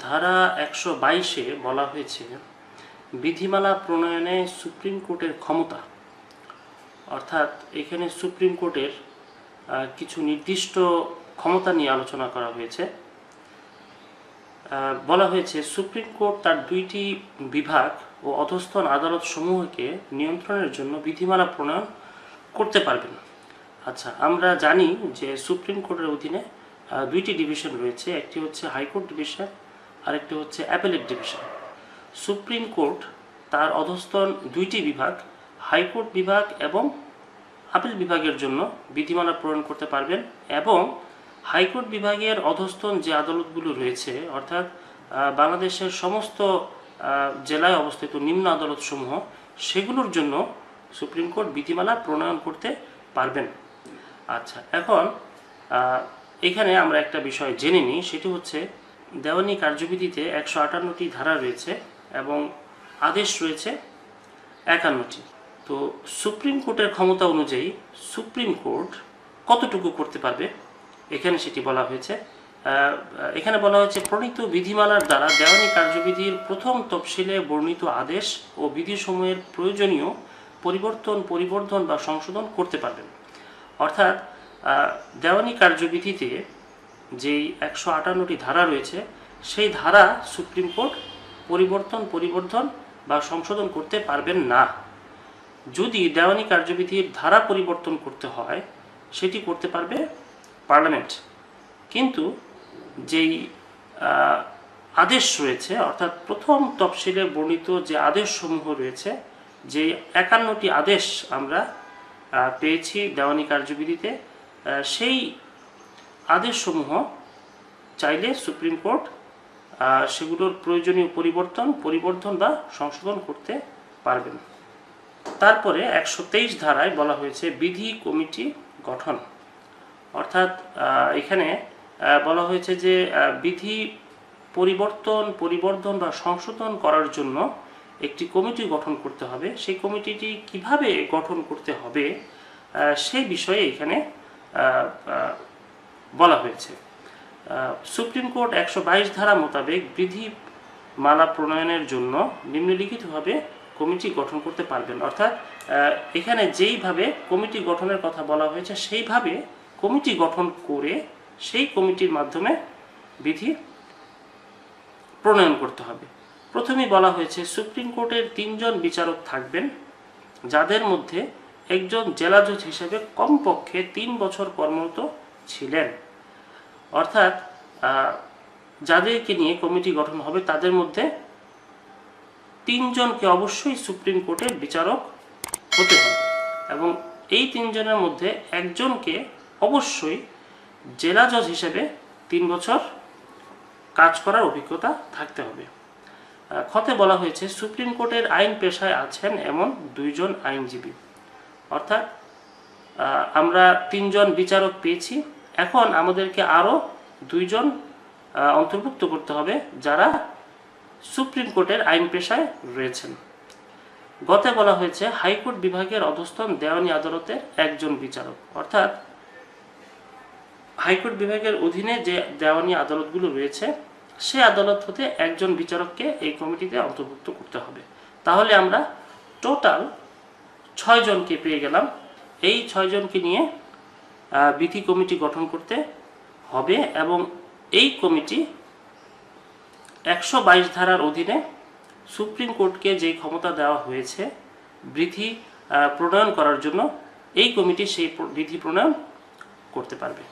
ধারা 122-এ বলা হয়েছে বিধিমালা প্রণয়নে সুপ্রিম কোর্টের ক্ষমতা, অর্থাৎ এখানে সুপ্রিম কোর্টের কিছু নির্দিষ্ট ক্ষমতা নিয়ে আলোচনা করা হয়েছে। বলা হয়েছে সুপ্রিম কোর্ট তার 2টি বিভাগ ও অধস্তন আদালত সমূহকে নিয়ন্ত্রণের জন্য বিধিমালা প্রণয়ন করতে পারবেন। আচ্ছা, আমরা জানি যে সুপ্রিম কোর্টের অধীনে 2টি ডিভিশন রয়েছে, একটি হচ্ছে হাইকোর্ট ডিভিশন, আরেকটি হচ্ছে অ্যাপেলেট ডিভিশন। সুপ্রিম কোর্ট তার অধস্তন 2টি বিভাগ, হাইকোর্ট বিভাগ এবং আপিল বিভাগের জন্য বিধিমালা প্রণয়ন করতে পারবেন, এবং হাইকোর্ট বিভাগের অধস্তন যে আদালতগুলো রয়েছে, অর্থাৎ বাংলাদেশের সমস্ত জেলায় অবস্থিত নিম্ন আদালতসমূহ, সেগুলোর জন্য সুপ্রিম কোর্ট বিধিমালা প্রণয়ন করতে পারবেন। আচ্ছা, এখন এখানে আমরা একটা বিষয় জেনে নিই, সেটি হচ্ছে দেওয়ানি কার্যবিধিতে 158টি ধারা রয়েছে এবং আদেশ রয়েছে 51টি। তো সুপ্রিম কোর্টের ক্ষমতা অনুযায়ী সুপ্রিম কোর্ট কতটুকু করতে পারবে এখানে সেটি বলা হয়েছে। এখানে বলা হয়েছে প্রণীত বিধিমালার দ্বারা দেওয়ানি কার্যবিধির প্রথম তফসিলে বর্ণিত আদেশ ও বিধিসমূহের প্রয়োজনীয় পরিবর্ধন বা সংশোধন করতে পারবেন। অর্থাৎ দেওয়ানি কার্যবিধিতে যেই 158টি ধারা রয়েছে, সেই ধারা সুপ্রিম কোর্ট পরিবর্ধন বা সংশোধন করতে পারবেন না। যদি দেওয়ানি কার্যবিধির ধারা পরিবর্তন করতে হয়, সেটি করতে পারবে পার্লামেন্ট। কিন্তু যেই আদেশ রয়েছে, অর্থাৎ প্রথম তফসিলে বর্ণিত যে আদেশসমূহ রয়েছে, যে 51টি আদেশ আমরা পেয়েছি দেওয়ানি কার্যবিধিতে, সেই আদেশসমূহ চাইলে সুপ্রিম কোর্ট সেগুলোর প্রয়োজনীয় পরিবর্ধন বা সংশোধন করতে পারবেন। তারপরে 123 ধারায় বলা হয়েছে বিধি কমিটি গঠন। অর্থাৎ এখানে বলা হয়েছে যে বিধি পরিবর্ধন বা সংশোধন করার জন্য একটি কমিটি গঠন করতে হবে। সেই কমিটিটি কিভাবে গঠন করতে হবে সেই বিষয়ে এখানে বলা হয়েছে। সুপ্রিম কোর্ট 122 ধারা মোতাবেক বিধিমালা প্রণয়নের জন্য নিম্নলিখিতভাবে কমিটি গঠন করতে পারবেন। অর্থাৎ এখানে যেইভাবে কমিটি গঠনের কথা বলা হয়েছে, সেইভাবে কমিটি গঠন করে সেই কমিটির মাধ্যমে বিধি প্রণয়ন করতে হবে। প্রথমেই বলা হয়েছে সুপ্রিম কোর্টের 3 জন বিচারক থাকবেন, যাদের মধ্যে একজন জেলা জজ হিসেবে কমপক্ষে 3 বছর কর্মরত ছিলেন। অর্থাৎ যাদেরকে নিয়ে কমিটি গঠন হবে, তাদের মধ্যে 3 জনকে অবশ্যই সুপ্রিম কোর্টের বিচারক হতে হবে, এবং এই 3 জনের মধ্যে একজনকে অবশ্যই জেলা জজ হিসেবে 3 বছর কাজ করার অভিজ্ঞতা থাকতে হবে। খতে বলা হয়েছে সুপ্রিম কোর্টের আইন পেশায় আছেন এমন 2 জন আইনজীবী। অর্থাৎ আমরা 3 জন বিচারক পেয়েছি, এখন আমাদেরকে আরও 2 জন অন্তর্ভুক্ত করতে হবে যারা সুপ্রিম কোর্টের আইন পেশায় রয়েছেন। গতে বলা হয়েছে হাইকোর্ট বিভাগের অধস্তন দেওয়ানি আদালতের 1 জন বিচারক। অর্থাৎ হাইকোর্ট বিভাগের অধীনে যে দেওয়ানি আদালতগুলো রয়েছে, সে আদালত হতে 1 জন বিচারককে এই কমিটিতে অন্তর্ভুক্ত করতে হবে। তাহলে আমরা টোটাল 6 জনকে পেয়ে গেলাম। এই 6 জনকে নিয়ে বিধি কমিটি গঠন করতে হবে, এবং এই কমিটি 122 ধারার অধীনে সুপ্রিম কোর্টকে যে ক্ষমতা দেওয়া হয়েছে বিধি প্রণয়ন করার জন্য, এই কমিটি সেই বিধি প্রণয়ন করতে পারবে।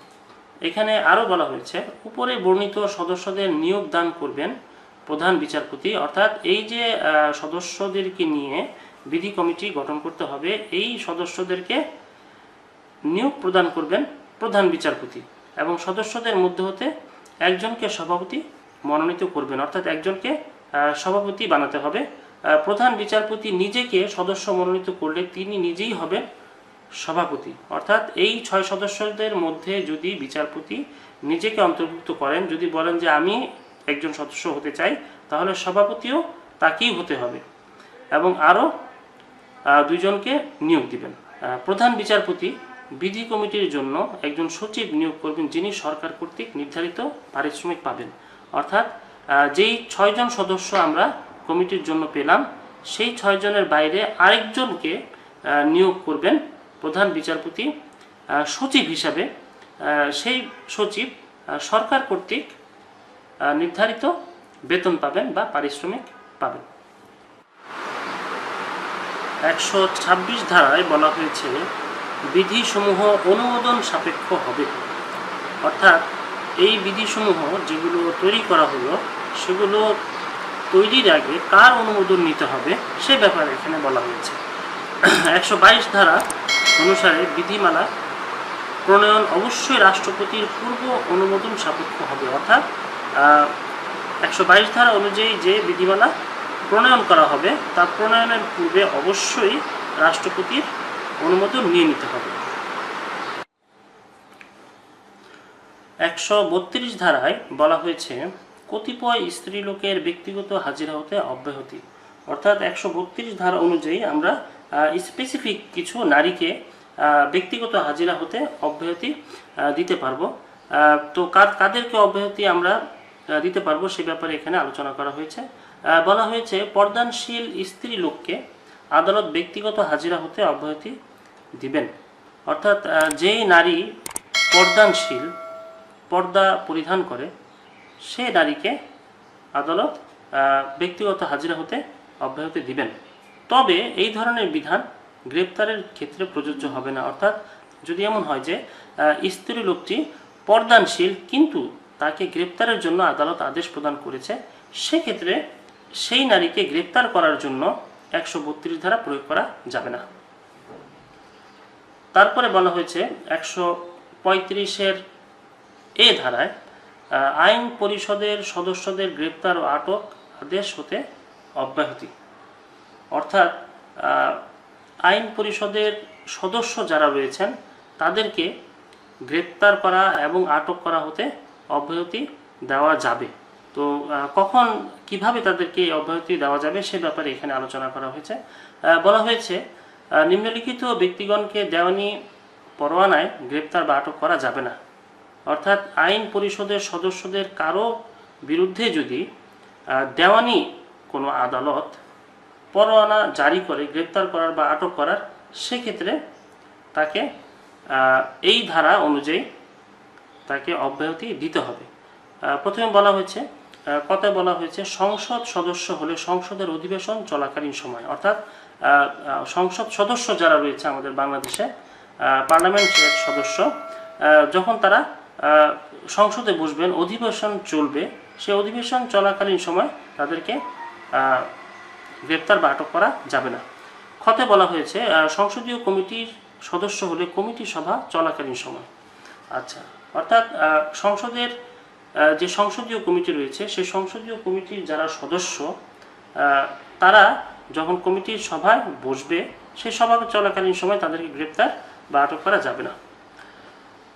এখানে আরও বলা হয়েছে উপরে বর্ণিত সদস্যদের নিয়োগ দান করবেন প্রধান বিচারপতি। অর্থাৎ এই যে সদস্যদেরকে নিয়ে বিধি কমিটি গঠন করতে হবে, এই সদস্যদেরকে নিয়োগ প্রদান করবেন প্রধান বিচারপতি, এবং সদস্যদের মধ্যে হতে একজনকে সভাপতি মনোনীত করবেন। অর্থাৎ একজনকে সভাপতি বানাতে হবে। প্রধান বিচারপতি নিজেকে সদস্য মনোনীত করলে তিনি নিজেই হবেন সভাপতি। অর্থাৎ এই 6 সদস্যদের মধ্যে যদি বিচারপতি নিজেকে অন্তর্ভুক্ত করেন, যদি বলেন যে আমি একজন সদস্য হতে চাই, তাহলে সভাপতিও তাকেই হতে হবে, এবং আরও 2 জনকে নিয়োগ দিবেন। প্রধান বিচারপতি বিধি কমিটির জন্য একজন সচিব নিয়োগ করবেন, যিনি সরকার কর্তৃক নির্ধারিত পারিশ্রমিক পাবেন। অর্থাৎ যেই 6 জন সদস্য আমরা কমিটির জন্য পেলাম, সেই 6 জনের বাইরে আরেকজনকে নিয়োগ করবেন প্রধান বিচারপতি সচিব হিসাবে। সেই সচিব সরকার কর্তৃক নির্ধারিত বেতন পাবেন বা পারিশ্রমিক পাবেন। 126 ধারায় বলা হয়েছে বিধিসমূহ অনুমোদন সাপেক্ষ হবে, অর্থাৎ এই বিধিসমূহ যেগুলো তৈরি করা হলো সেগুলো তৈরির আগে কার অনুমোদন নিতে হবে সে ব্যাপারে এখানে বলা হয়েছে। 122 ধারা অনুসারে বিধিমালা প্রণয়ন অবশ্যই রাষ্ট্রপতির পূর্ব অনুমোদন সাপেক্ষ হবে, অর্থাৎ 122 ধারা অনুযায়ী যে বিধিমালা প্রণয়ন করা হবে তা প্রণয়নের পূর্বে অবশ্যই রাষ্ট্রপতির অনুমোদন নিয়ে নিতে হবে। 132 ধারায় বলা হয়েছে কতিপয় স্ত্রীলোকের ব্যক্তিগত হাজিরা হতে অব্যাহতি, অর্থাৎ 132 ধারা অনুযায়ী আমরা স্পেসিফিক কিছু নারীকে ব্যক্তিগত হাজিরা হতে অব্যাহতি দিতে পারবো। তো কাদেরকে অব্যাহতি আমরা দিতে পারবো সে ব্যাপারে এখানে আলোচনা করা হয়েছে। বলা হয়েছে পর্দানশীল স্ত্রী লোককে আদালত ব্যক্তিগত হাজিরা হতে অব্যাহতি দিবেন, অর্থাৎ যেই নারী পর্দানশীল, পর্দা পরিধান করে, সে নারীকে আদালত ব্যক্তিগত হাজিরা হতে অব্যাহতি দিবেন। তবে এই ধরনের বিধান গ্রেপ্তারের ক্ষেত্রে প্রযোজ্য হবে না, অর্থাৎ যদি এমন হয় যে স্ত্রী লোকটি পর্দানশীল কিন্তু তাকে গ্রেপ্তারের জন্য আদালত আদেশ প্রদান করেছে, সেক্ষেত্রে সেই নারীকে গ্রেপ্তার করার জন্য 132 ধারা প্রয়োগ করা যাবে না। তারপরে বলা হয়েছে 135-এর এ ধারায় আইন পরিষদের সদস্যদের গ্রেপ্তার ও আটক আদেশ হতে অব্যাহতি, অর্থাৎ আইন পরিষদের সদস্য যারা রয়েছেন তাদেরকে গ্রেপ্তার করা এবং আটক করা হতে অব্যাহতি দেওয়া যাবে। তো কখন কিভাবে তাদেরকে অব্যাহতি দেওয়া যাবে সে ব্যাপারে এখানে আলোচনা করা হয়েছে। বলা হয়েছে নিম্নলিখিত ব্যক্তিগণকে দেওয়ানি পরোয়ানায় গ্রেপ্তার বা আটক করা যাবে না, অর্থাৎ আইন পরিষদের সদস্যদের কারো বিরুদ্ধে যদি দেওয়ানি কোনো আদালত পরোয়ানা জারি করে গ্রেপ্তার করার বা আটক করার, সেক্ষেত্রে তাকে এই ধারা অনুযায়ী তাকে অব্যাহতি দিতে হবে। প্রথমে বলা হয়েছে, কথায় বলা হয়েছে সংসদ সদস্য হলে সংসদের অধিবেশন চলাকালীন সময়, অর্থাৎ সংসদ সদস্য যারা রয়েছে আমাদের বাংলাদেশে, পার্লামেন্টের সদস্য, যখন তারা সংসদে বসবেন, অধিবেশন চলবে, সেই অধিবেশন চলাকালীন সময় তাদেরকে গ্রেপ্তার বা আটক করা যাবে না। খতে বলা হয়েছে সংসদীয় কমিটির সদস্য হলে কমিটি সভা চলাকালীন সময়। আচ্ছা, অর্থাৎ সংসদের যে সংসদীয় কমিটি রয়েছে সেই সংসদীয় কমিটির যারা সদস্য তারা যখন কমিটির সভায় বসবে সেই সভা চলাকালীন সময় তাদেরকে গ্রেপ্তার বা আটক করা যাবে না।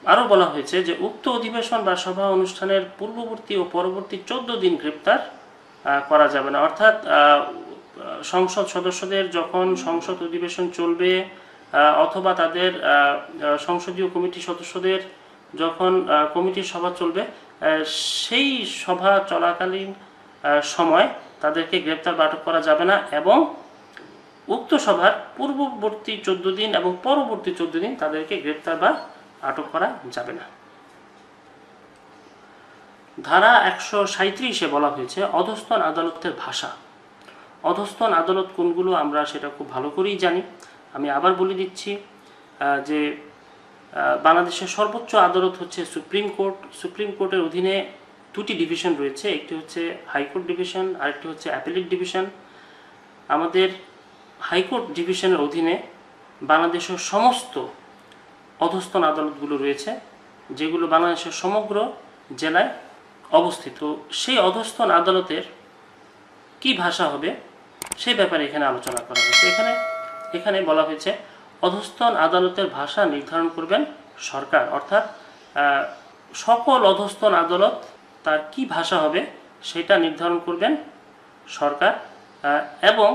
আরও বলা হয়েছে যে উক্ত অধিবেশন বা সভা অনুষ্ঠানের পূর্ববর্তী ও পরবর্তী 14 দিন গ্রেপ্তার করা যাবে না, অর্থাৎ সংসদ সদস্যদের যখন সংসদ অধিবেশন চলবে অথবা তাদের সংসদীয় কমিটি সদস্যদের যখন কমিটির সভা চলবে সেই সভা চলাকালীন সময় তাদেরকে গ্রেপ্তার বা আটক করা যাবে না, এবং উক্ত সভার পূর্ববর্তী 14 দিন এবং পরবর্তী 14 দিন তাদেরকে গ্রেপ্তার বা আটক করা যাবে না। ধারা 137-এ বলা হয়েছে অধস্তন আদালতের ভাষা। অধস্তন আদালত কোনগুলো আমরা সেটা খুব ভালো করেই জানি। আমি আবার বলে দিচ্ছি যে বাংলাদেশের সর্বোচ্চ আদালত হচ্ছে সুপ্রিম কোর্ট। সুপ্রিম কোর্টের অধীনে 2টি ডিভিশন রয়েছে, একটি হচ্ছে হাইকোর্ট ডিভিশন, আরেকটি হচ্ছে অ্যাপিলেট ডিভিশন। আমাদের হাইকোর্ট ডিভিশনের অধীনে বাংলাদেশের সমস্ত অধস্তন আদালতগুলো রয়েছে, যেগুলো বাংলাদেশের সমগ্র জেলায় অবস্থিত। সেই অধস্তন আদালতের কি ভাষা হবে সেই ব্যাপারে এখানে আলোচনা করা হয়েছে। এখানে বলা হয়েছে অধস্তন আদালতের ভাষা নির্ধারণ করবেন সরকার, অর্থাৎ সকল অধস্তন আদালত তার কি ভাষা হবে সেটা নির্ধারণ করবেন সরকার, এবং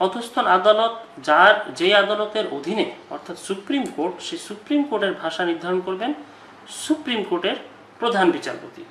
অধস্তন আদালত যে আদালতের অধীনে অর্থাৎ সুপ্রিম কোর্ট, সেই সুপ্রিম কোর্টের ভাষা নির্ধারণ করবেন সুপ্রিম কোর্টের প্রধান বিচারপতি।